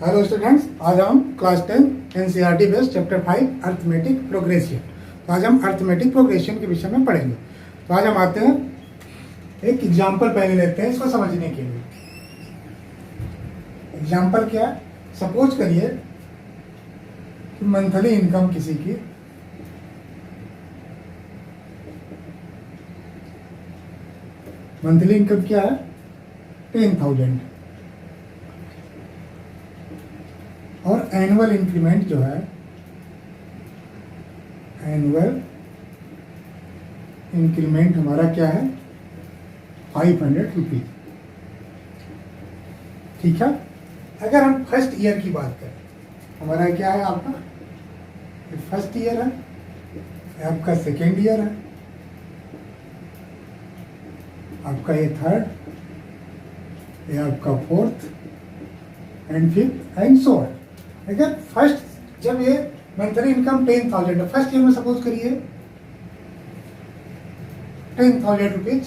Hello students, आज हम class 10 NCERT based chapter 5 arithmetic progression. तो आज हम अर्थमेटिक प्रोग्रेशन के विषय में पढ़ेंगे। तो आज हम आते हैं, एक एग्जाम्पल पहले लेते हैं इसको समझने के लिए। एग्जाम्पल क्या है? सपोज करिए कि मंथली इनकम किसी की मंथली इनकम क्या है? 10,000 और एनुअल इंक्रीमेंट जो है, एनुअल इंक्रीमेंट हमारा क्या है? 500 रुपीज। ठीक है। अगर हम फर्स्ट ईयर की बात करें, हमारा क्या है? आपका फर्स्ट ईयर है, आपका सेकेंड ईयर है, आपका ये थर्ड, ये आपका fourth and fifth and so on. अगर फर्स्ट जब ये मंथली इनकम 10,000 है, फर्स्ट ईयर में सपोज करिए 10,000 रुपीज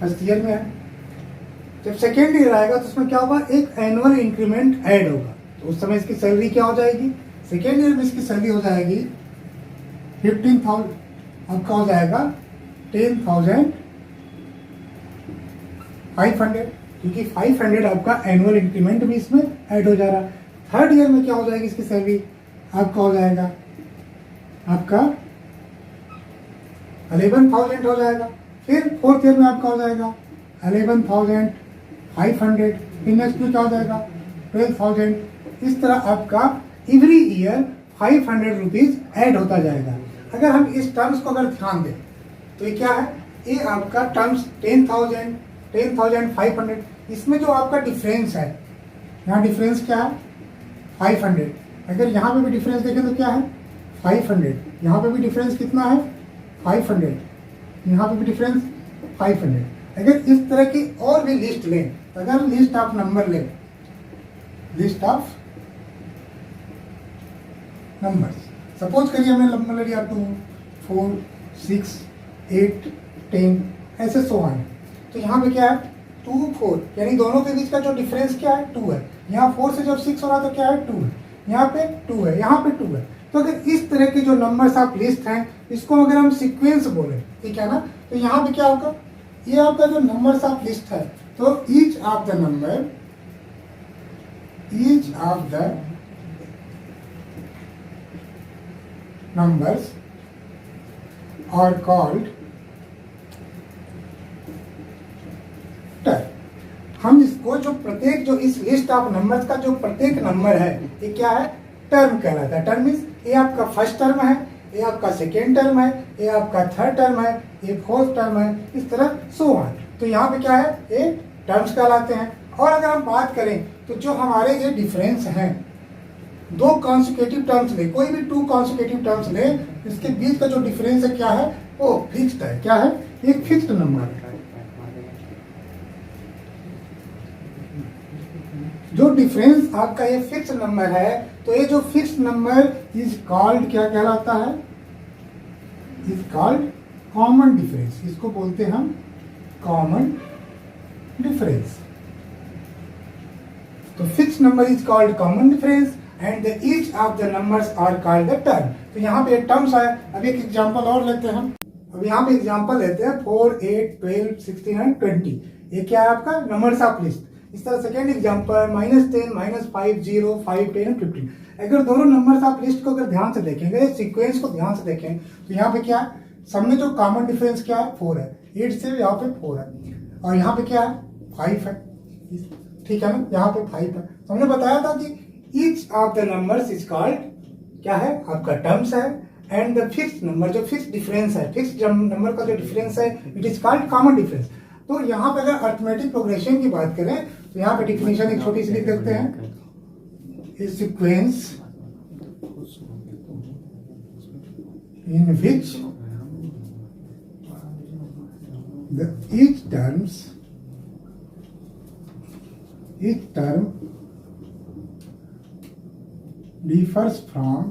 फर्स्ट ईयर में है। जब सेकेंड ईयर आएगा तो उसमें क्या होगा? एक एनुअल इंक्रीमेंट ऐड होगा। तो उस समय इसकी सैलरी क्या हो जाएगी? सेकेंड ईयर में इसकी सैलरी हो जाएगी 15,000, आपका हो जाएगा 10,500, क्योंकि 500 आपका एनुअल इंक्रीमेंट भी इसमें ऐड हो जा रहा है। थर्ड ईयर में क्या हो जाएगी इसकी सैलरी? आपका हो जाएगा आपका 11,000 हो जाएगा। फिर फोर्थ ईयर में आपका हो जाएगा 11,500। फिर नेक्स्ट में क्या हो जाएगा? 12,000। इस तरह आपका एवरी ईयर 500 रुपीज ऐड होता जाएगा। अगर हम इस टर्म्स को अगर ध्यान दें तो ये क्या है? ये आपका टर्म्स 10,000, 10,500, इसमें जो आपका डिफरेंस है, यहाँ डिफरेंस क्या है? 500। अगर यहाँ पे भी डिफरेंस देखें तो क्या है? 500। यहाँ पे भी डिफरेंस कितना है? 500। यहाँ पे भी डिफरेंस 500। अगर इस तरह की और भी लिस्ट लें, अगर हम लिस्ट ऑफ नंबर लें, लिस्ट ऑफ नंबर्स, सपोज करिए हमने नंबर लिया 2, 4, 6, 8, 10 ऐसे सो ऑन। तो यहाँ पे क्या है? 2, 4, यानी दोनों के बीच का जो डिफरेंस क्या है? 2 है। यहाँ 4 से जब 6 हो रहा तो क्या है? 2 है। यहाँ पे 2 है, यहाँ पे 2 है। तो अगर इस तरह के जो नंबर्स ऑफ लिस्ट हैं, इसको अगर हम सीक्वेंस बोले, ठीक है ना, तो यहाँ पे क्या होगा? ये आपका जो नंबर्स ऑफ लिस्ट है, तो each of the numbers are called term. हम इसको जो प्रत्येक जो इस लिस्ट ऑफ नंबर्स का जो प्रत्येक नंबर है, ये क्या है? टर्म कहलाता है। टर्म मीन्स ये आपका फर्स्ट टर्म है, ये आपका सेकेंड टर्म है, ये आपका थर्ड टर्म है, ये फोर्थ टर्म है, इस तरह सो ऑन। तो यहाँ पे क्या है? ये टर्म्स कहलाते हैं। और अगर हम बात करें तो जो हमारे ये डिफरेंस हैं, दो कॉन्सिक्यूटिव टर्म्स ले, कोई भी 2 कॉन्सिक्यूटिव टर्म्स ले, इसके बीच का जो डिफरेंस है क्या है? वो फिक्स्ड है। क्या है? एक फिक्स्ड नंबर है। जो डिफरेंस आपका ये फिक्स नंबर है, तो ये जो फिक्स नंबर इज कॉल्ड क्या कहलाता है? Is called common difference. इसको बोलते हैं हम कॉमन डिफरेंस। तो fix number is called common difference and the each of the numbers are called the term. तो यहाँ पे टर्म्स है। अब एक एग्जांपल और लेते हैं हम। अब यहाँ पे एग्जांपल लेते हैं 4, 8, 12, 16 एंड 20। ये क्या है? आपका नंबर्स ऑफ लिस्ट। इस तरह सेकेंड एग्जांपल -10, -5, 0, 5, 10, 15। अगर दोनों नंबर्स ऑफ लिस्ट को अगर ध्यान से देखेंगे, सीक्वेंस को ध्यान से देखें, तो यहाँ पे क्या है? सब में जो कॉमन डिफरेंस क्या है? 4 है। 8 से यहाँ पे 4 है, और यहाँ पे क्या है? 5 है। ठीक है ना, यहाँ पे 5 है। तो हमने बताया था कि each of the numbers is called क्या है? आपका टर्म्स है। एंड द फिक्स्ड नंबर, जो फिक्स्ड डिफरेंस है, फिक्स्ड नंबर का जो डिफरेंस है, it is called common difference. तो यहाँ पे अगर अर्थमेटिक प्रोग्रेशन की बात करें तो यहाँ पे डिफिनेशन एक छोटी सी लिख देते हैं, sequence in which each term differs from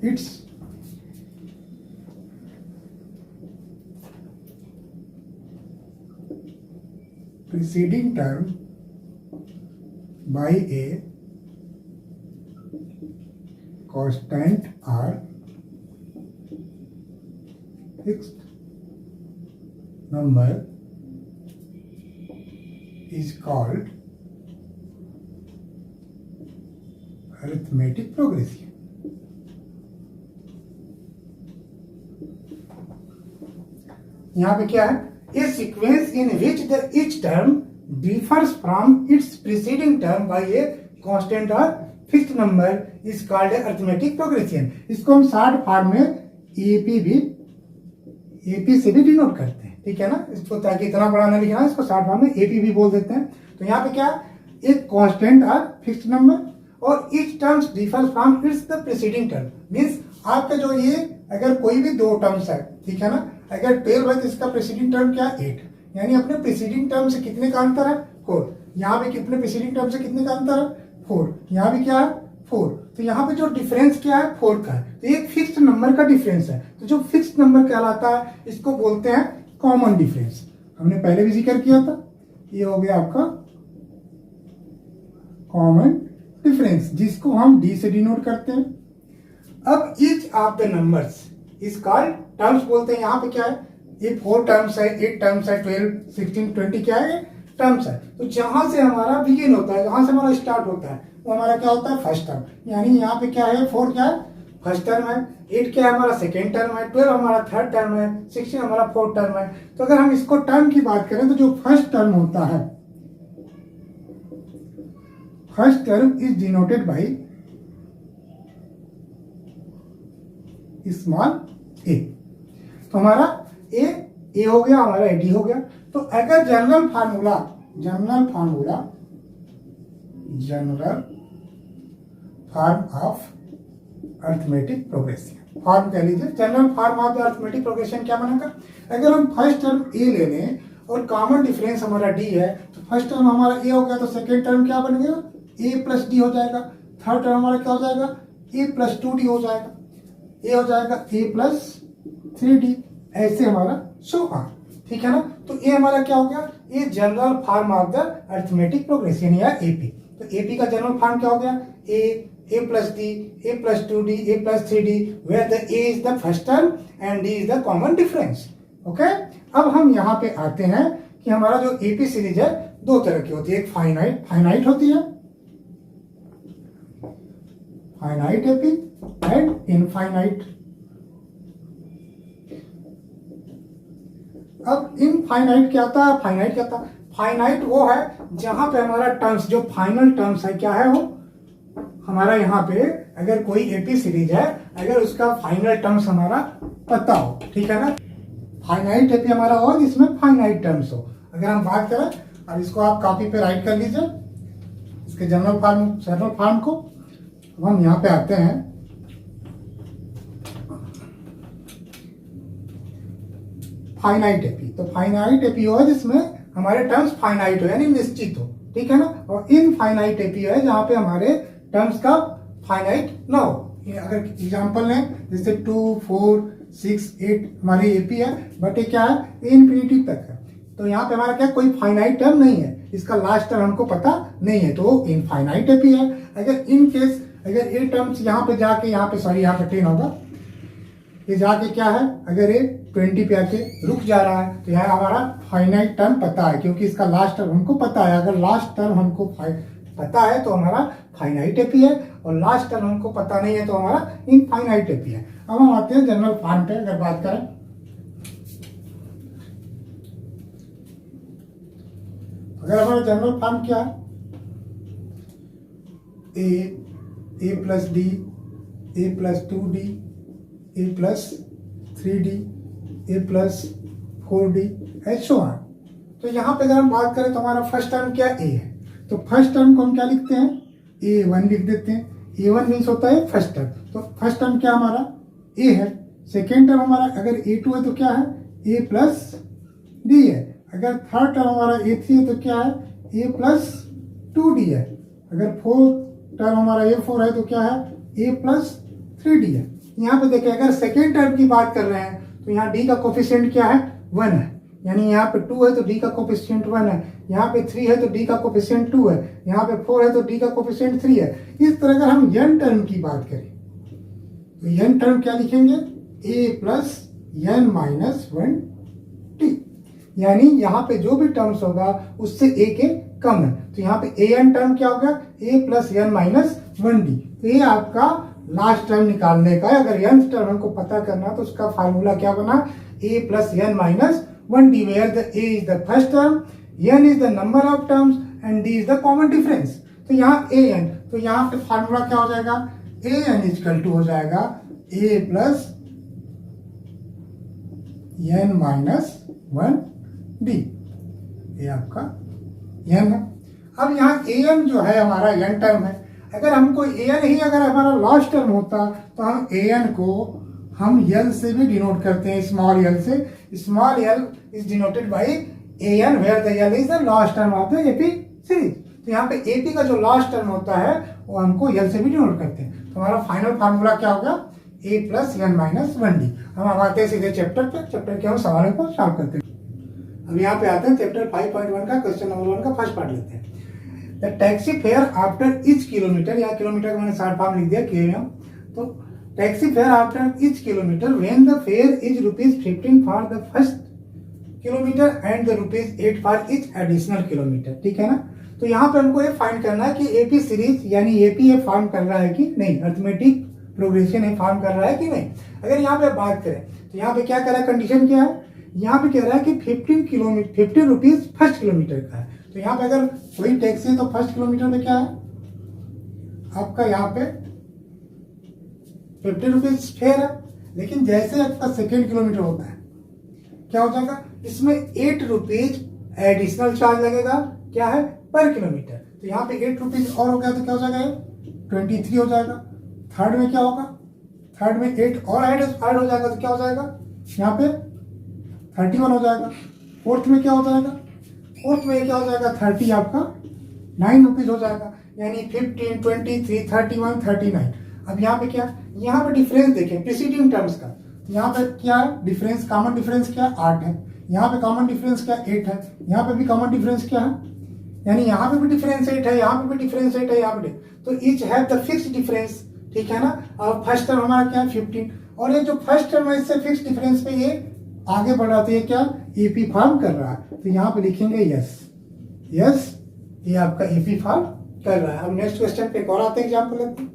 its preceding term by a constant r fixed number is called arithmetic progression. यहां पे क्या है, a sequence in which the each term differs from its preceding term by a constant और fixed number is called arithmetic progression. इसको हम short form में AP से भी डिनोट करते हैं, ठीक है ना. इसको ताकि इतना बड़ा ना लिखना, इसको शॉर्ट फॉर्म में एपी भी बोल देते हैं. तो यहाँ पे क्या, एक कांस्टेंट और फिक्स्ड नंबर और each terms differ from its the preceding term. Means आपका जो ये अगर कोई भी दो टर्म्स है, ठीक है ना, अगर 12 है तो इसका प्रीसीडिंग टर्म क्या है 8, यानी अपने प्रीसीडिंग टर्म से कितने का अंतर है 4. यहाँ पे कितने प्रीसीडिंग टर्म से कितने का अंतर है 4. यहाँ भी क्या है 4. तो यहाँ पे जो डिफरेंस क्या है 4 का है. तो एक फिक्स्ड नंबर का डिफरेंस है. तो जो फिक्स्ड नंबर कहलाता है इसको बोलते हैं कॉमन डिफरेंस. हमने पहले भी जिक्र किया था. ये हो गया आपका कॉमन डिफरेंस, जिसको हम डी से डिनोट करते हैं. अब each of the numbers is called terms बोलते हैं. यहाँ पे क्या है, ये 4 टर्म्स है, 8 टर्म्स है, 12, 16, 20 क्या है टर्म्स है. तो जहां से हमारा बिगिन होता है, जहां से हमारा स्टार्ट होता है, वो हमारा क्या होता है फर्स्ट टर्म. यानी यहाँ पे क्या है 4 क्या है फर्स्ट टर्म है, 8 क्या है हमारा सेकेंड टर्म है, 12 हमारा थर्ड टर्म है, 16 हमारा फोर्थ टर्म है. तो अगर हम इसको टर्म की बात करें तो जो फर्स्ट टर्म होता है, first term is denoted by small a. तो हमारा ए हो गया, हमारा डी हो गया. तो अगर general formula form of arithmetic progression, form कह लीजिए general form of the arithmetic progression क्या बनेगा. अगर हम फर्स्ट टर्म ए ले लें और कॉमन डिफरेंस हमारा डी है, तो फर्स्ट टर्म हमारा ए हो गया, तो सेकेंड टर्म क्या बन गया ए प्लस डी हो जाएगा. थर्ड टर्म हमारा क्या हो जाएगा ए प्लस 2d हो जाएगा. ए हो जाएगा ए प्लस 3d. ऐसे हमारा शो ऑन, ठीक है ना. तो ये हमारा क्या हो गया, ये general form of the arithmetic progression या एपी. तो एपी का जनरल फॉर्म क्या हो गया, a plus d, a plus 2d, a plus 3d, where the a is the first term and d is the common difference. Okay. अब हम यहाँ पे आते हैं कि हमारा जो एपी सीरीज है दो तरह की होती है. एक फाइनाइट होती है, फाइनाइट एपी एंड इनफाइनाइट. अब इनफाइनाइट क्या था, फाइनाइट क्या था. फाइनाइट वो है जहां पे हमारा टर्म्स, जो फाइनल टर्म्स है क्या है वो हमारा, यहाँ पे अगर कोई एपी सीरीज है, अगर उसका फाइनल टर्म्स हमारा पता हो, ठीक है ना. फाइनाइट एपी हमारा हो जिसमें फाइनाइट टर्म्स हो. अगर हम बात करें, अब इसको आप कॉपी पे राइट कर लीजिए, इसके जनरल फॉर्म को. अब हम यहाँ पे आते हैं, फाइनाइट एपी. तो फाइनाइट एपी हो जिसमें हमारे टर्म्स फाइनाइट हो यानी निश्चित हो, ठीक है ना. और इनफाइनाइट एपी है जहां पे हमारे टर्म्स का फाइनाइट ना हो. अगर एग्जांपल लें जैसे 2, 4, 6, 8 हमारी एपी है, बट ये क्या है इनफिनिटी तक है. तो यहाँ पे हमारा क्या कोई फाइनाइट टर्म नहीं है, इसका लास्ट टर्म हमको पता नहीं है, तो इनफाइनाइट एपी है. अगर इन केस अगर ये टर्म्स यहाँ पे जाके यहाँ पे 10 होगा, ये जाके क्या है अगर ये 20 पे आके रुक जा रहा है, तो यहाँ हमारा फाइनाइट टर्म पता है, क्योंकि इसका लास्ट टर्म हमको पता है. अगर लास्ट टर्म हमको पता है तो हमारा फाइनाइट एपी है, और लास्ट टर्म हमको पता नहीं है तो हमारा इनफाइनाइट एपी है. अब हम आते हैं जनरल फॉर्म पे. अगर बात करें, अगर हमारा जनरल फॉर्म क्या है, a plus d, a plus 2d, a plus 3d, A plus 4d, ऐसो ऑन. तो यहाँ पे अगर हम बात करें तो हमारा फर्स्ट टर्म क्या ए है, तो फर्स्ट टर्म को हम क्या लिखते हैं a1 लिख देते हैं. a1 मीन्स होता है फर्स्ट टर्म. तो फर्स्ट टर्म क्या हमारा a है. सेकेंड टर्म हमारा अगर a2 है तो क्या है a प्लस डी है. अगर थर्ड टर्म हमारा a3 है तो क्या है a प्लस 2d है. अगर फोर्थ टर्म हमारा a4 है तो क्या है a प्लस 3d है. यहाँ पे देखिए अगर सेकेंड टर्म की बात कर रहे हैं तो यहाँ d का कोफिशिएंट क्या है 1 है, यानी यहाँ पे 2 है तो डी का कोफिशिएंट 1 है, यहाँ पे 3 है तो डी का कोफिशिएंट 2 है, यहाँ पे 4 है तो डी का कोफिशिएंट 3 है। इस तरह अगर हम n टर्म की बात करें तो n टर्म क्या लिखेंगे, a plus n minus 1t, यानी यहाँ पे जो भी टर्म्स होगा उससे a के कम है। तो यहाँ पे an टर्म क्या होगा, a plus n minus 1d। तो ये आपका लास्ट टर्म निकालने का है। अगर nth टर्म हमको पता करना तो उसका फार्मूला क्या बना, a plus n minus 1d, where the a is the first term, n is the number of terms and d is the common difference. तो यहाँ an, तो यहाँ पे फार्मूला क्या हो जाएगा, an इजकल टू हो जाएगा a plus n minus 1d, ये आपका n है। अब यहाँ an जो है हमारा n टर्म है, अगर हमको an ही अगर हमारा लास्ट टर्म होता तो हम an को हम l से भी डिनोट करते हैं, स्मॉल l से। Small l is denoted by an where the l is the last term of the AP series. तो यहाँ पे एपी का जो लास्ट टर्म होता है वो हमको l से भी डिनोट करते हैं। तो हमारा फाइनल फार्मूला क्या होगा, a plus n minus 1d। हम आते हैं सीधे चैप्टर पे, चैप्टर के हम सवालों को सॉल्व करते हैं। अब यहाँ पे आते हैं चैप्टर 5.1 का क्वेश्चन नंबर 1 का फर्स्ट पार्ट लेते हैं। The taxi fare after each kilometre, या किलोमीटर का मैंने शॉर्ट फॉर्म लिख दिया km। तो taxi fare after each kilometre when the fair is ₹15 for the first kilometre and the ₹8 for each additional kilometre, ठीक है ना। तो यहाँ पे हमको ये फाइंड करना है कि एपी सीरीज यानी एपी ये फॉर्म कर रहा है कि नहीं, अर्थमेटिक प्रोग्रेशन है फॉर्म कर रहा है कि नहीं। अगर यहाँ पे बात करें तो यहाँ पे क्या कर रहा है, कंडीशन क्या है, यहाँ पे कह रहा है कि 15 रुपीज फर्स्ट किलोमीटर का है। तो यहाँ पे अगर कोई टैक्सी है तो फर्स्ट किलोमीटर में क्या है आपका, यहाँ पे 50 रुपीज फेयर है। लेकिन जैसे आपका सेकेंड किलोमीटर होता है क्या हो जाएगा, इसमें 8 रुपीज एडिशनल चार्ज लगेगा, क्या है, पर किलोमीटर। तो यहाँ पे 8 रुपीज और हो गया तो क्या हो जाएगा, 23 हो जाएगा। थर्ड में क्या होगा, थर्ड में 8 और ऐड हो जाएगा तो क्या हो जाएगा, यहाँ पे 31 हो जाएगा। फोर्थ में क्या हो जाएगा, फोर्थ में क्या हो जाएगा, 30 आपका 9 रुपीज हो जाएगा। यानी 15, 23, 31, 39। अब यहाँ पे क्या, यहाँ पे डिफरेंस देखें प्रीसीडिंग टर्म्स का। यहाँ पे क्या है डिफरेंस, कॉमन डिफरेंस क्या 8 है, यहाँ पे कॉमन डिफरेंस क्या 8 है, यहाँ पे भी कॉमन डिफरेंस क्या है, यानी यहाँ पे भी डिफरेंस 8 है, यहाँ पे भी डिफरेंस 8 है, यहाँ पे। तो each have the fix difference, ठीक है ना। और फर्स्ट टर्म हमारा क्या है 15, और ये जो फर्स्ट टर्म है इससे फिक्स डिफरेंस पे ये आगे बढ़ रहा है, क्या एपी फॉर्म कर रहा है। तो यहाँ पे लिखेंगे यस, यस ये आपका एपी फॉर्म कर रहा है। अब नेक्स्ट क्वेश्चन पे एक और आते हैं एग्जाम्पल लेते हैं।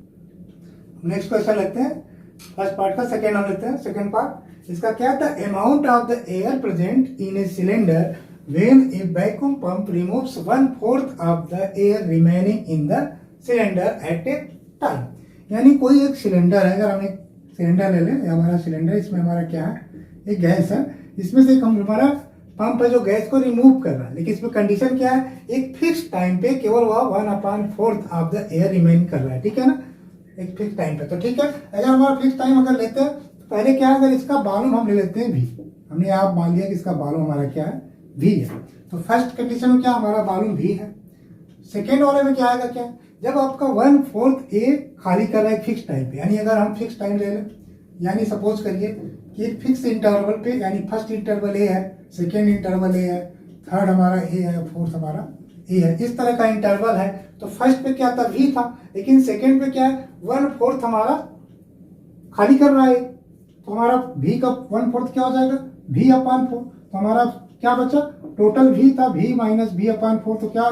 नेक्स्ट क्वेश्चन लेते हैं फर्स्ट पार्ट का, सेकेंड हम लेते हैं सेकेंड पार्ट। इसका क्या था, amount of the air present in a cylinder when A vacuum pump removes 1/4 of the air remaining in the cylinder eight A time. यानी कोई एक सिलेंडर है, अगर हम एक सिलेंडर ले लें, हमारा सिलेंडर, इसमें हमारा क्या है, एक गैस है, इसमें से एक हमारा पंप है जो गैस को रिमूव कर रहा है। लेकिन इसमें कंडीशन क्या है, एक फिक्स टाइम पे केवल वह 1/4 ऑफ द एयर रिमेन कर रहा है, ठीक है ना, एक फिक्स टाइम पे। तो ठीक है, अगर हमारा फिक्स टाइम अगर लेते हैं तो पहले क्या है, अगर इसका वॉल्यूम हम ले लेते हैं v, हमने आप मान लिया कि इसका वॉल्यूम हमारा क्या है v है। तो फर्स्ट कंडीशन में क्या हमारा वॉल्यूम v है। सेकेंड वाले में क्या आएगा, क्या जब आपका 1/4 ए खाली कर रहा है फिक्स टाइम पे, यानी अगर हम फिक्स टाइम ले लें, यानी सपोज करिए कि एक फिक्स इंटरवल पे, यानी फर्स्ट इंटरवल ए है, सेकेंड इंटरवल ए है, थर्ड हमारा ए है, फोर्थ हमारा ए है, इस तरह का इंटरवल है। तो फर्स्ट पे क्या था v था, लेकिन सेकेंड पे क्या है 1/4 हमारा खाली कर रहा है, तो हमारा v का 1/4 क्या हो जाएगा v/4। तो हमारा क्या बचा, टोटल v था v माइनस v/4, तो क्या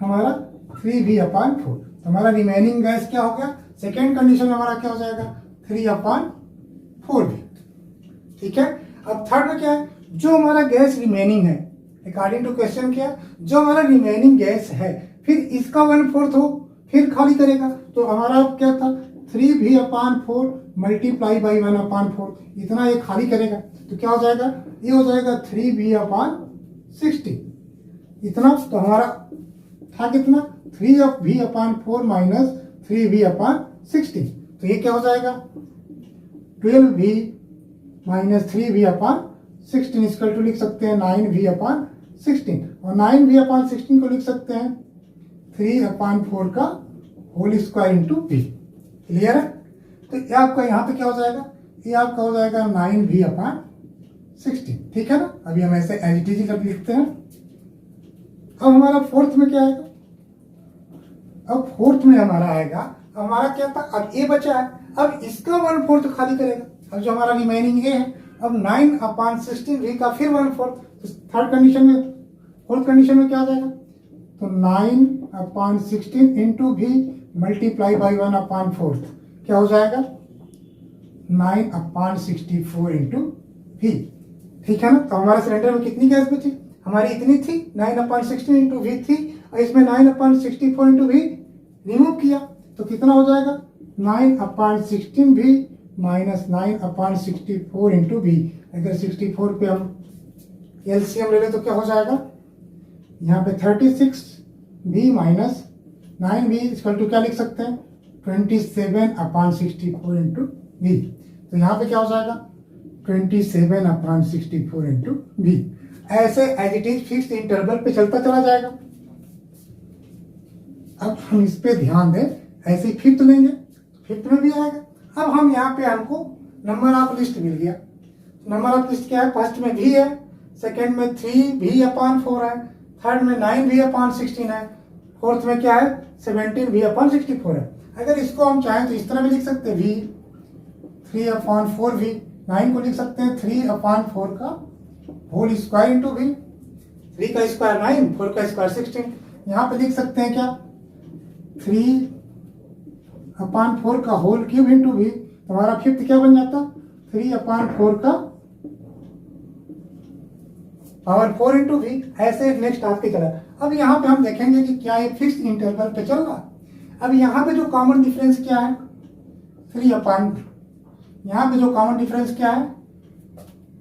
हमारा 3v/4। तो हमारा रिमेनिंग गैस क्या हो गया, सेकेंड कंडीशन में हमारा क्या हो जाएगा 3/4v, ठीक है। अब थर्ड में क्या है, जो हमारा गैस रिमेनिंग है अकॉर्डिंग टू क्वेश्चन, क्या जो हमारा रिमेनिंग गैस है फिर इसका 1/4 हो फिर खाली करेगा। तो हमारा क्या था 3v/4 मल्टीप्लाई बाई 1/4, इतना ये खाली करेगा। तो क्या हो जाएगा, ये हो जाएगा 3v/60 इतना। तो हमारा था कितना 3v/4 माइनस 3v/60, तो ये क्या हो जाएगा 12v माइनस 3v/16 इसका टू लिख सकते हैं 9v/16, और 9v/16 को लिख सकते हैं 3/4 का whole square into v। Clear है। तो ये आपका यहाँ पे क्या हो जाएगा, ये आपका हो जाएगा 9v/16 16, ठीक है ना। अभी हम ऐसे एज इट इज लिखते हैं। अब हमारा फोर्थ में क्या आएगा, अब फोर्थ में हमारा आएगा, हमारा क्या था, अब ए बचा है, अब इसका 1/4 खाली करेगा। अब जो हमारा रिमेनिंग ए है, अब 9/16 v का फिर 1/4, तो थर्ड कंडीशन में, फोर्थ कंडीशन में क्या आ जाएगा, तो 9/16 इंटू वी मल्टीप्लाई बाई 1/4 क्या हो जाएगा, 9/64 इंटू वी, ठीक है ना। तो हमारे सिलेंडर में कितनी गैस बची, हमारी इतनी थी, 9/16 इंटू वी थी, और इसमें 9/64 इंटू वी रिमूव किया, तो कितना हो जाएगा, 9/16 वी माइनस 9/64 इंटू वी। अगर 64 पे हम एलसीएम ले लें तो क्या हो जाएगा, यहाँ पे 36 V minus 9 V equal to क्या लिख सकते हैं, 27/64 इंटू वी। तो यहाँ पे क्या हो जाएगा, 27/64 इंटू वी। ऐसे as it is fixed interval पे चलता चला जाएगा। अब हम इस पे ध्यान दें, ऐसे ही फिफ्थ लेंगे, फिफ्थ में भी आएगा। अब हम यहाँ पे हमको नंबर ऑफ लिस्ट मिल गया। नंबर ऑफ लिस्ट क्या है, फर्स्ट में भी है, सेकेंड में 3v/4 है, थर्ड में 9v/16 है, फोर्थ में क्या है 17v/64 है। अगर इसको हम चाहें तो इस तरह भी लिख सकते हैं, v 3/4v, 9 को लिख सकते हैं 3/4 का होल स्क्वायर इंटू वी, 3 का स्क्वायर 9, 4 का स्क्वायर 16। यहाँ पे लिख सकते हैं क्या, 3/4 का होल क्यूब इंटू वी, हमारा फिफ्थ क्या बन जाता, 3/4 का पावर 4 इंटू वी। ऐसे नेक्स्ट आपके चला। अब यहाँ पे हम देखेंगे कि क्या ये फिक्स इंटरवल पे चल रहा। अब यहाँ पे जो कॉमन डिफरेंस क्या है, 3/, यहाँ पे जो कॉमन डिफरेंस क्या है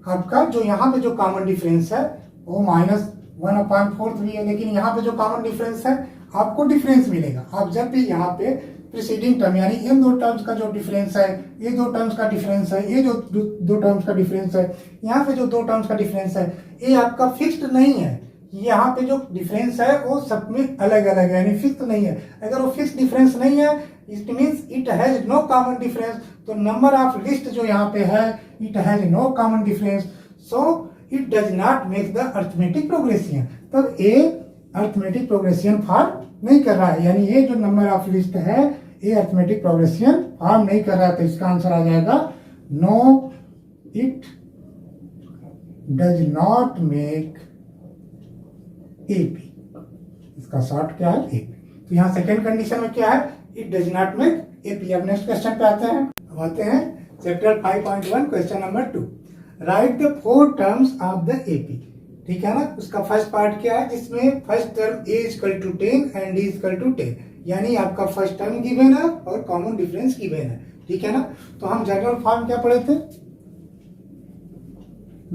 आपका, जो यहाँ पे जो कॉमन डिफरेंस है वो -1/4 भी है, लेकिन यहाँ पे जो कॉमन डिफरेंस है आपको डिफरेंस मिलेगा। आप जब भी यहाँ पे प्रीसीडिंग टर्म यानी इन दो टर्म्स का जो डिफरेंस है, ये दो टर्म्स का डिफरेंस है, ये जो दो टर्म्स का डिफरेंस है, यहाँ पे जो दो टर्म्स का डिफरेंस है, ये आपका फिक्स्ड नहीं है। यहाँ पे जो डिफरेंस है वो सब में अलग अलग है, यानी फिक्स नहीं है। अगर वो फिक्स डिफरेंस नहीं है, it means it has no common difference. तो नंबर ऑफ लिस्ट जो यहाँ पे है, it has no common difference, so it does not make the arithmetic progression. तब ए अर्थमेटिक प्रोग्रेशन फॉर्म नहीं कर रहा है, यानी ये जो नंबर ऑफ लिस्ट है ये अर्थमेटिक प्रोग्रेशन फॉर्म नहीं कर रहा है। तो इसका आंसर आ जाएगा no, it does not make AP. इसका शॉर्ट क्या है, एपी। तो यहाँ सेकेंड कंडीशन में क्या है, it does not make AP. अब नेक्स्ट क्वेश्चन पे आते हैं। अब आते हैं chapter 5.1 question number 2। Right the 4 terms of the AP, ठीक है ना। उसका फर्स्ट पार्ट क्या है, जिसमें first term a = 10 and d = 10, यानी आपका फर्स्ट टर्म गिवन है और कॉमन डिफरेंस गिवन है, ठीक है ना। तो हम जनरल फॉर्म क्या पढ़े थे,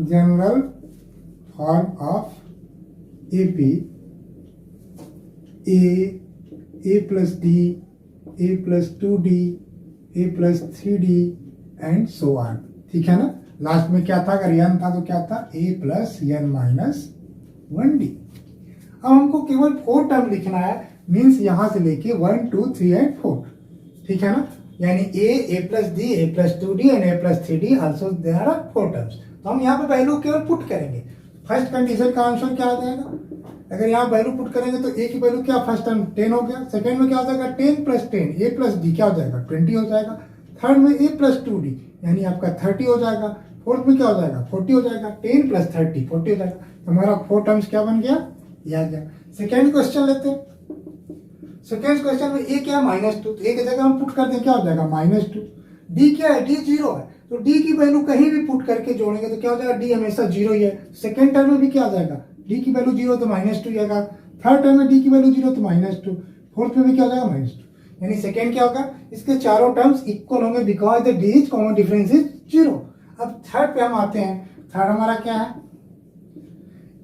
general form of AP a plus d, a plus 2d, a plus 3d and so on, ठीक है ना। लास्ट में क्या था, अगर n था तो क्या था, a plus n minus 1d। अब हमको केवल 4 टर्म लिखना है, मीन्स यहां से लेके 1, 2, 3 एंड 4, ठीक है ना। यानी a plus d, a plus 2d and a plus 3d also there are 4 terms. तो हम यहाँ पे वैल्यू केवल पुट करेंगे। फर्स्ट कंडीशन का आंसर क्या आ जाएगा, अगर यहाँ वैल्यू पुट करेंगे तो a की वैल्यू क्या, फर्स्ट टर्म 10 हो गया, सेकंड में क्या हो जाएगा 10 + 10, a plus d क्या हो जाएगा 20 हो जाएगा, थर्ड में a plus 2d यानी आपका 30 हो जाएगा, फोर्थ में क्या हो जाएगा 40 हो जाएगा, 10 + 30 40 हो जाएगा। तो हमारा 4 टर्म्स क्या बन गया, ये आ गया। सेकेंड क्वेश्चन लेते हैं। सेकेंड क्वेश्चन में a क्या है -2, तो a की जगह हम पुट करते हैं क्या हो जाएगा -2। d क्या है, d 0 है, तो d की वैल्यू कहीं भी पुट करके जोड़ेंगे तो क्या हो जाएगा, d हमेशा 0 ही है। सेकेंड टर्म में भी क्या आ जाएगा, d की वैल्यू 0 तो -2 आएगा, थर्ड टर्म में d की वैल्यू 0 तो -2, फोर्थ में भी क्या हो जाएगा -2, यानी सेकेंड क्या होगा, इसके चारों टर्म्स इक्वल होंगे because the d is common difference is 0। अब थर्ड पे हम आते हैं। थर्ड हमारा क्या है,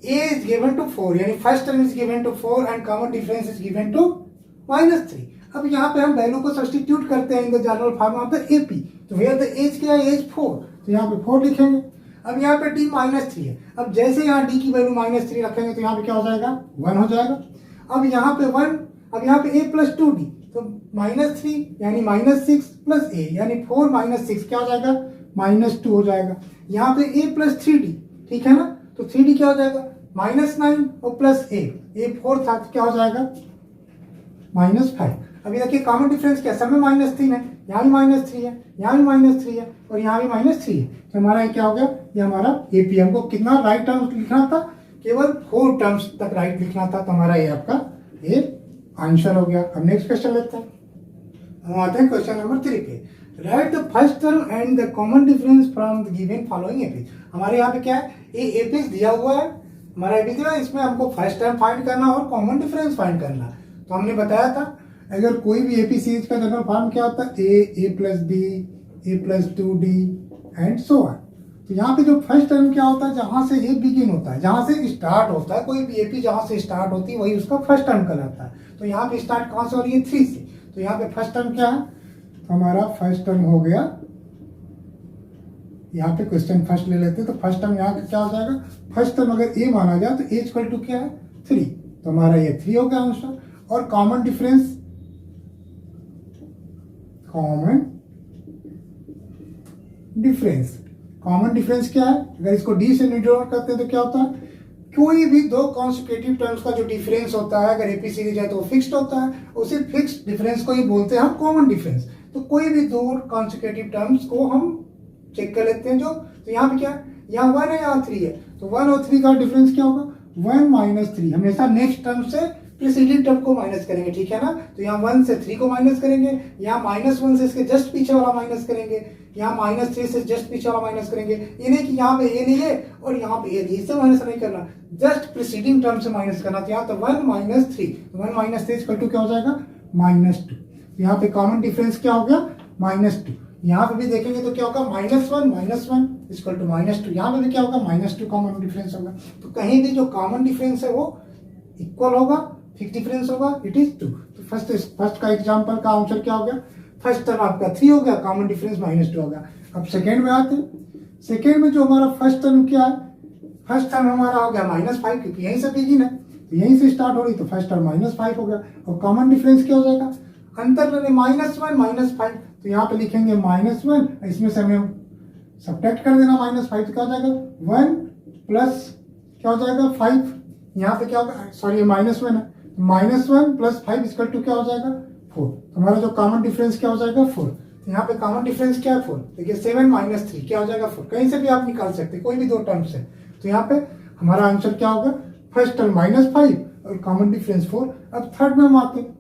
a is given to 4, यानी first term is given to 4 and common difference is given to -3। अब यहाँ पे हम वैल्यू को सब्स्टिट्यूट करते हैं in the general form of the AP. तो वेयर द एज क्या है, एज 4, तो यहाँ पे 4 लिखेंगे। अब यहाँ पे d -3 है, अब जैसे यहाँ d की वैल्यू -3 रखेंगे तो यहाँ पे क्या हो जाएगा 1 हो जाएगा। अब यहाँ पे 1, अब यहाँ पे a plus 2d, तो -3 यानी -6 + a यानी 4 - 6 क्या हो जाएगा -2 हो जाएगा। यहाँ पे a plus 3d ठीक है ना। तो 3d क्या हो जाएगा -9 और प्लस a 4 था तो क्या हो जाएगा -5। अभी देखिए कॉमन डिफरेंस क्या, सब में -3 है, यहाँ भी -3 है, यहाँ भी -3 है और यहाँ भी -3 है। तो हमारा ये क्या हो गया, ये हमारा एपी। हमको कितना राइट टर्म्स लिखना था, केवल 4 टर्म्स तक राइट लिखना था। तो हमारा ये आपका ये आंसर हो गया। अब नेक्स्ट क्वेश्चन लेते हैं। हम आते हैं क्वेश्चन नंबर 3 पे। Right the first term and the common difference from the given following APs. हमारे यहाँ पे क्या है, ये एपीज दिया हुआ है, हमारा एपीज दिया है, इसमें हमको फर्स्ट टर्म फाइंड करना और कॉमन डिफरेंस फाइंड करना। तो हमने बताया था अगर कोई भी एपी सीरीज का जनरल फॉर्म क्या होता है, a plus b, a plus 2d and so on. तो यहाँ पे जो फर्स्ट टर्म क्या होता है, जहां से ए बिगिन होता है, जहां से स्टार्ट होता है, कोई भी एपी जहां से स्टार्ट होती है वही उसका फर्स्ट टर्म कहलाता है। तो यहाँ पे स्टार्ट कहां से हो रही है, 3 से। तो यहाँ पे फर्स्ट टर्म क्या है, तो हमारा फर्स्ट टर्म हो गया, यहाँ पे क्वेश्चन फर्स्ट ले लेते हैं। तो फर्स्ट टर्म यहाँ पे क्या हो जाएगा, फर्स्ट टर्म अगर ए माना जाए तो ए इक्वल टू क्या है 3। तो हमारा ये 3 हो गया आंसर। और कॉमन डिफरेंस, कॉमन डिफरेंस क्या है, अगर इसको डी से डिनोट करते हैं तो क्या होता है, कोई भी दो कॉन्सिक्यूटिव टर्म्स का जो डिफरेंस होता है, अगर एपी सीरीज है तो वो फिक्स्ड होता है, उसी फिक्स्ड डिफरेंस को ही बोलते हैं हम कॉमन डिफरेंस। तो कोई भी दो कॉन्सिक्यूटिव टर्म्स को हम चेक कर लेते हैं जो, तो यहाँ पे क्या है, यहाँ 1 है, यहाँ 3 है। तो 1 और 3 का डिफरेंस क्या होगा, 1 - 3। हमेशा नेक्स्ट टर्म से प्रीसीडिंग टर्म को माइनस करेंगे, ठीक है ना। तो यहाँ 1 से 3 को माइनस करेंगे, यहाँ -1 से इसके जस्ट पीछे वाला माइनस करेंगे, यहाँ -3 से जस्ट पीछे वाला माइनस करेंगे। ये नहीं कि यहाँ पे ये नहीं है और यहाँ पे ये नहीं, इससे माइनस नहीं करना, जस्ट प्रीसीडिंग टर्म से माइनस करना। तो यहाँ तो 1 - 3, 1 - 3 इक्वल टू क्या हो जाएगा -2। यहाँ पे कॉमन डिफरेंस क्या हो गया -2। यहाँ पे भी देखेंगे तो क्या होगा -1 इक्वल टू -2। यहाँ पे भी क्या होगा -2 कॉमन डिफरेंस होगा। तो कहीं भी जो कॉमन डिफरेंस है वो इक्वल होगा, फिक्स डिफरेंस होगा, इट इज 2। तो फर्स्ट का एग्जांपल का आंसर क्या हो गया, फर्स्ट टर्म आपका 3 हो गया, कॉमन डिफरेंस -2 हो गया। अब सेकेंड में आते हैं। सेकेंड में जो हमारा फर्स्ट टर्म क्या है, फर्स्ट टर्म हमारा हो गया -5, क्योंकि यहीं से बिगिन है, तो यहीं से स्टार्ट हो रही, तो फर्स्ट टर्म -5 हो गया। और कॉमन डिफरेंस क्या हो जाएगा, अंतर लेने -1 - 5। तो यहाँ पे लिखेंगे -1, इसमें से हमें सब्ट्रैक्ट कर देना -5, तो क्या हो जाएगा 1 प्लस क्या हो जाएगा 5। यहाँ पे क्या होगा, सॉरी -1 है, -1 + 5 इक्वल टू क्या हो जाएगा 4। तो हमारा जो कॉमन डिफरेंस क्या हो जाएगा 4। तो यहाँ पे कॉमन डिफरेंस क्या है 4। देखिए 7 - 3 क्या हो जाएगा 4। कहीं से भी आप निकाल सकते हैं, कोई भी दो टर्म से। तो यहाँ पे हमारा आंसर क्या होगा, फर्स्ट टर्म -5 और कॉमन डिफरेंस 4। अब थर्ड में हम आते हैं।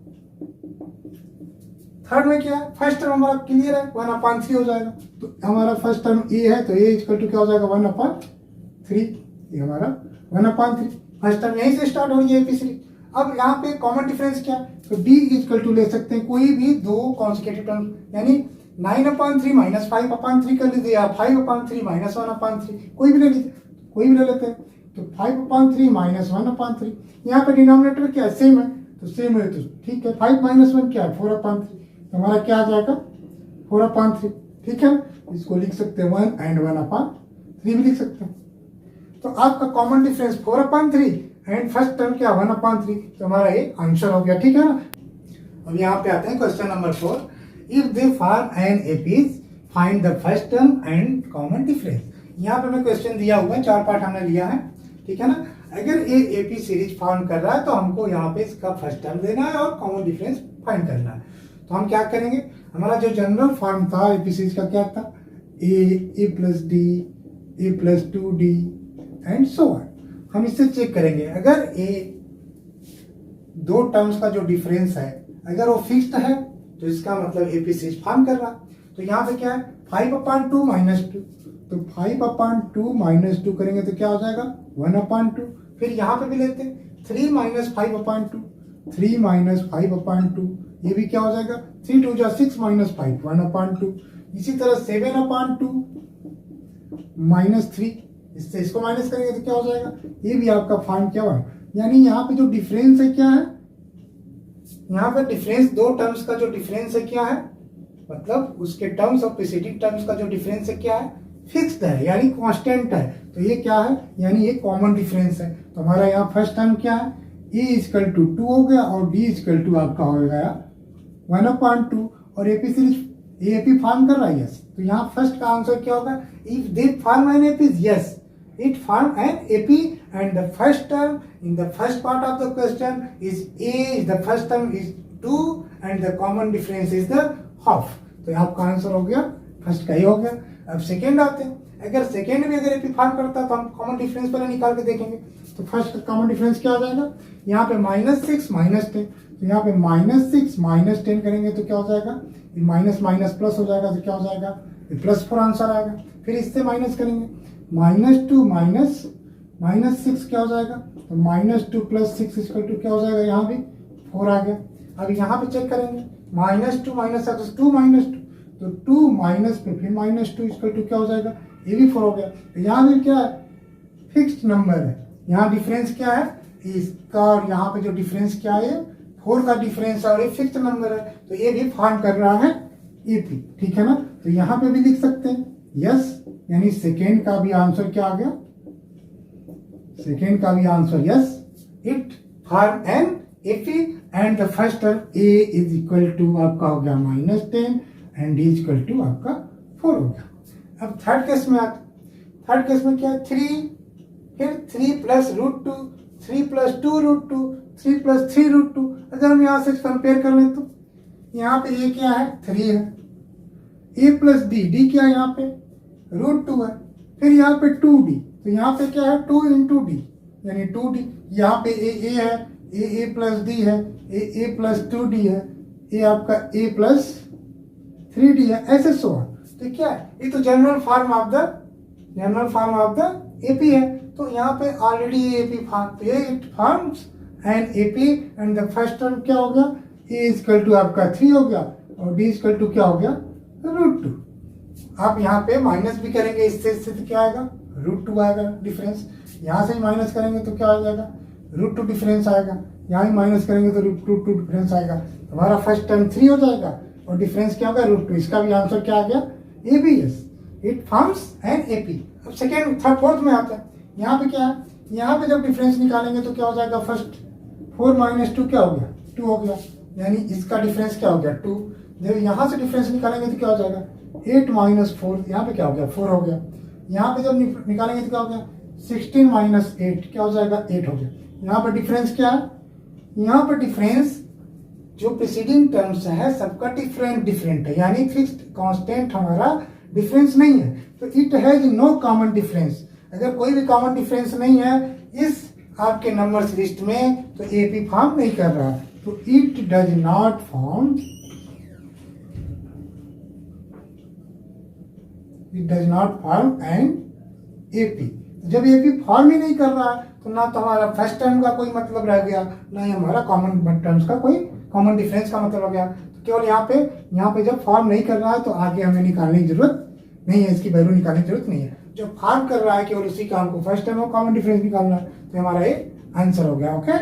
थर्ड में क्या है, फर्स्ट टर्म हमारा क्लियर है, 1/3 हो जाएगा। तो हमारा फर्स्ट टर्म ए है, तो ए इक्वल टू क्या हो जाएगा 1/3। ये हमारा 1/3, फर्स्ट टर्म यहीं से स्टार्ट हो रही है एपी सीरीज। अब यहाँ पे कॉमन डिफरेंस क्या है, तो डी इक्वल टू ले सकते हैं कोई भी दो कॉन्सिक्यूटिव टर्म, यानी 9/3 - 5/3 कर लीजिए, या 5/3 - 1/3, कोई भी ले लीजिए, कोई भी ले लेते हैं। तो 5/3 - 1/3, यहाँ पे डिनोमिनेटर क्या है, सेम है, तो सेम है, तो ठीक है। 5 - 1 क्या है 4/3, तो हमारा क्या आ जाएगा 4/3, ठीक है। इसको लिख सकते हैं 1 एंड 1/3 भी लिख सकते हैं। तो आपका common difference 4/3 and first term क्या 1/3। तो हमारा ये आंसर हो गया, ठीक है ना। अब यहाँ पे आते हैं question number 4। If they form an APs find the first term and common difference. यहाँ पे हमें क्वेश्चन दिया हुआ है, 4 पार्ट हमने लिया है, ठीक है ना। अगर ये एपी सीरीज फॉर्म कर रहा है तो हमको यहाँ पे इसका फर्स्ट टर्म देना है और कॉमन डिफरेंस फाइंड करना है। तो हम क्या करेंगे, हमारा जो जनरल फॉर्म था एपी सीरीज का क्या था, a plus d, a plus 2d and so on. हम इससे चेक करेंगे अगर ए दो टर्म्स का जो डिफरेंस है अगर वो फिक्स्ड है तो इसका मतलब एपी सीरीज फॉर्म कर रहा। तो यहाँ पे क्या है 5/2 - 2, तो 5/2 - 2 करेंगे तो क्या हो जाएगा 1/2। फिर यहाँ पे भी लेते हैं 3 - 5/2, 3 - 5/2, ये भी क्या हो जाएगा 3 2 6 - 5 1/2। इसी तरह 7/2 - 3, इससे इसको माइनस करेंगे तो क्या हो जाएगा, ये भी आपका फॉर्म क्या हुआ। यानी यहाँ पे जो डिफरेंस है क्या है, यहाँ पे डिफरेंस दो टर्म्स का जो डिफरेंस है क्या है, मतलब उसके टर्म्स और प्रीसीडिंग टर्म्स का जो डिफरेंस है क्या है, फिक्स्ड है, यानी कांस्टेंट है। तो ये क्या है, यानी ये कॉमन डिफरेंस है। तो हमारा यहाँ फर्स्ट टर्म क्या है, ए इक्वल टू 2 हो गया और डी इक्वल टू आपका हो गया 1/2। और एपी सीरीज एपी फॉर्म कर रहा है, यस। तो यहाँ फर्स्ट का आंसर क्या होगा, if they form an APs, yes It form an AP and the first term in the first part of the question is A, the first term is 2 and the common difference is the half. तो आपका answer हो गया, first का ही हो गया। अब second आते हैं, अगर सेकेंड भी अगर AP फॉर्म करता तो हम कॉमन डिफरेंस पहले निकाल के देखेंगे। तो फर्स्ट कॉमन डिफरेंस क्या हो जाएगा, यहाँ पे -6 -10, तो यहाँ पे -6 -10 करेंगे तो क्या हो जाएगा, माइनस माइनस प्लस हो जाएगा, तो क्या हो जाएगा, +4 आंसर आएगा। फिर इससे माइनस करेंगे, -2 -6 क्या हो जाएगा, तो -2 + 6 = क्या हो जाएगा, यहाँ भी 4 आ गया। अब यहाँ पे चेक करेंगे, -2 -6 2 -2, तो 2 माइनस पे फिर -2 = क्या हो जाएगा, ये भी 4 हो गया। तो यहाँ भी क्या है, फिक्स्ड नंबर है। यहाँ डिफरेंस क्या है इसका, और यहाँ पे जो डिफरेंस क्या है 4 का डिफरेंस और ये फिक्स्ड नंबर है, तो ये भी फॉर्म कर रहा है AP, ठीक है ना। तो यहाँ पे भी लिख सकते हैं यस, यानी सेकेंड का भी आंसर क्या आ गया, सेकेंड का भी answer yes, it form an AP and the first term A = आपका हो गया -10 एंड D = आपका 4 हो गया। अब थर्ड केस में आते, थर्ड केस में क्या है, 3, फिर 3 + √2, 3 + 2 √2, 3 + 3 √2। अगर हम यहाँ से कंपेयर कर लें तो यहाँ पे ये क्या है, 3 है, A + D, D क्या है यहाँ पे, √2 है, फिर यहाँ पे 2D, तो यहाँ पे क्या है 2 × D यानी 2D, यहाँ पे A है, A + D है, A + 2D है, A आपका A + 3D है, ऐसे सो है। तो क्या है, ये तो general form of the AP है। तो यहाँ पे ऑलरेडी AP फॉर्म, तो ये it forms an AP and the first term क्या हो गया, A = आपका 3 हो गया और D = क्या हो गया, √2। आप यहाँ पे माइनस भी करेंगे, इससे तो क्या आएगा, √2 आएगा डिफरेंस। यहाँ से ही माइनस करेंगे तो क्या आ जाएगा, √2 डिफरेंस आएगा। यहाँ ही माइनस करेंगे तो √2 डिफरेंस आएगा। हमारा फर्स्ट टर्म 3 हो जाएगा और डिफरेंस क्या होगा, √2। इसका भी आंसर क्या आ गया, ABS, it forms an AP। अब सेकेंड थर्ड फोर्थ में आता है, यहाँ पे क्या है, यहाँ पे जब डिफरेंस निकालेंगे तो क्या हो जाएगा, फर्स्ट 4 - 2 क्या हो गया, 2 हो गया, यानी इसका डिफरेंस क्या हो गया, 2। जब यहाँ से डिफरेंस निकालेंगे तो क्या हो जाएगा, 8 - 4, यहाँ पे क्या हो गया, 4 हो गया। यहाँ पे जब निकालेंगे तो क्या हो गया, 16 - 8 क्या हो जाएगा, 8 हो गया। यहाँ पर डिफरेंस क्या है, यहाँ पर डिफरेंस जो प्रीसीडिंग टर्म्स है सबका डिफरेंट है, यानी फिक्स्ड कांस्टेंट हमारा डिफरेंस नहीं है। तो it has no common difference, अगर कोई भी कॉमन डिफरेंस नहीं है इस आपके नंबर्स लिस्ट में तो AP फॉर्म नहीं कर रहा। तो it does not form an AP। जब AP फॉर्म ही नहीं कर रहा है तो ना तो हमारा फर्स्ट टर्म का कोई मतलब रह गया, ना ही हमारा कॉमन टर्म्स का कोई कॉमन डिफरेंस का मतलब हो गया। तो केवल यहाँ पे जब फॉर्म नहीं कर रहा है तो आगे हमें निकालने की जरूरत नहीं है, इसकी वैल्यू निकालने की जरूरत नहीं है। जो फॉर्म कर रहा है केवल उसी का हमको फर्स्ट टर्म और कॉमन डिफरेंस निकालना है, तो हमारा ये आंसर हो गया। ओके।